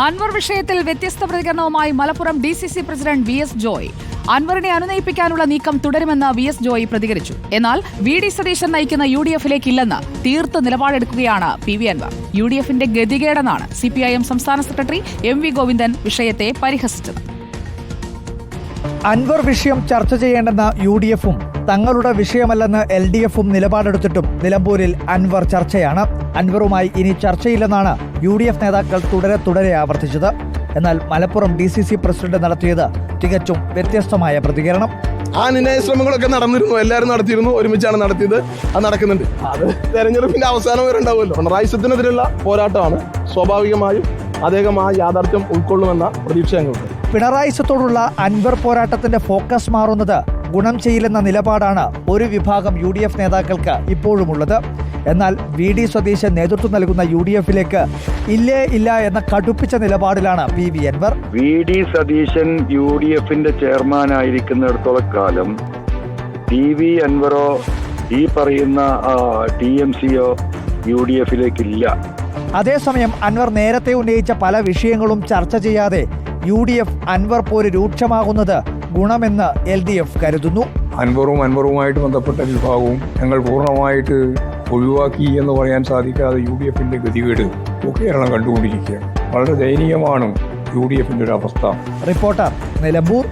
അൻവർ വിഷയത്തിൽ വ്യത്യസ്ത പ്രതികരണവുമായി Malappuram DCC president VS Joy. അൻവറിനെ അനുനയിപ്പിക്കാനുള്ള നീക്കം തുടരുമെന്ന് VS ജോയ് പ്രതികരിച്ചു. എന്നാൽ VD സതീശൻ നയിക്കുന്ന UDF-ലേക്കില്ലെന്ന് തീർത്ത് നിലപാടെടുക്കുകയാണ് PV അൻവർ. UDF-ന്റെ ഗതികേടെന്നാണ് CPIM സംസ്ഥാന സെക്രട്ടറി MV ഗോവിന്ദൻ വിഷയത്തെ പരിഹസിച്ചത്. അൻവർ വിഷയം ചർച്ച ചെയ്യേണ്ടെന്ന UDF-ഉം തങ്ങളുടെ വിഷയമല്ലെന്ന് LDF-ഉം നിലപാടെടുത്തിട്ടും നിലമ്പൂരിൽ അൻവർ ചർച്ചയാണ്. അൻവറുമായി ഇനി ചർച്ചയില്ലെന്നാണ് UDF നേതാക്കൾ തുടരെ ആവർത്തിച്ചത്. എന്നാൽ മലപ്പുറം DCC പ്രസിഡന്റ് നടത്തിയത് തികച്ചും വ്യത്യസ്തമായ പ്രതികരണം. ആ നിർണയ ശ്രമങ്ങളൊക്കെ നടന്നിരുന്നു, എല്ലാവരും നടത്തിയിരുന്നു, ഒരുമിച്ചാണ് നടത്തിയത്, അത് നടക്കുന്നുണ്ട്. അത് തെരഞ്ഞെടുപ്പിന്റെ അവസാനം വരെ ഉണ്ടാവുമല്ലോ. പിണറായി സത്യത്തിനെതിരെയുള്ള പോരാട്ടമാണ്. സ്വാഭാവികമായും അദ്ദേഹം ആ യാഥാർത്ഥ്യം ഉൾക്കൊള്ളുമെന്ന പ്രതീക്ഷ ഞങ്ങൾക്ക്. പിണറായി സത്തോടുള്ള അൻവർ പോരാട്ടത്തിന്റെ ഫോക്കസ് മാറുന്നത് ഗുണം ചെയ്യില്ലെന്ന നിലപാടാണ് ഒരു വിഭാഗം UDF നേതാക്കൾക്ക് ഇപ്പോഴുമുള്ളത്. എന്നാൽ VD സതീശൻ നേതൃത്വം നൽകുന്ന UDF-ലേക്ക് ഇല്ല എന്ന കടുപ്പിച്ച നിലപാടിലാണ് PV അൻവർ. VD സതീശൻ UDF-ന്റെ ചെയർമാനായിരിക്കുന്നിടത്തോളം കാലം PV അൻവറോ ഈ പറയുന്ന TMC-യോ UDF-ലേക്കില്ല. അതേസമയം അൻവർ നേരത്തെ ഉന്നയിച്ച പല വിഷയങ്ങളും ചർച്ച ചെയ്യാതെ UDF അൻവർ പോര് രൂക്ഷമാകുന്നത് ഗുണമെന്ന് LDF കരുതുന്നു. അൻവറുമായിട്ട് ബന്ധപ്പെട്ട വിഭാഗവും ഞങ്ങൾ പൂർണ്ണമായിട്ട് ഒഴിവാക്കി എന്ന് പറയാൻ സാധിക്കാതെ UDF-ന്റെ ഗതികേട് കേരളം കണ്ടുകൊണ്ടിരിക്കുകയാണ്. വളരെ ദയനീയമാണ് UDF-ന്റെ ഒരു അവസ്ഥ. റിപ്പോർട്ടർ, നിലമ്പൂർ.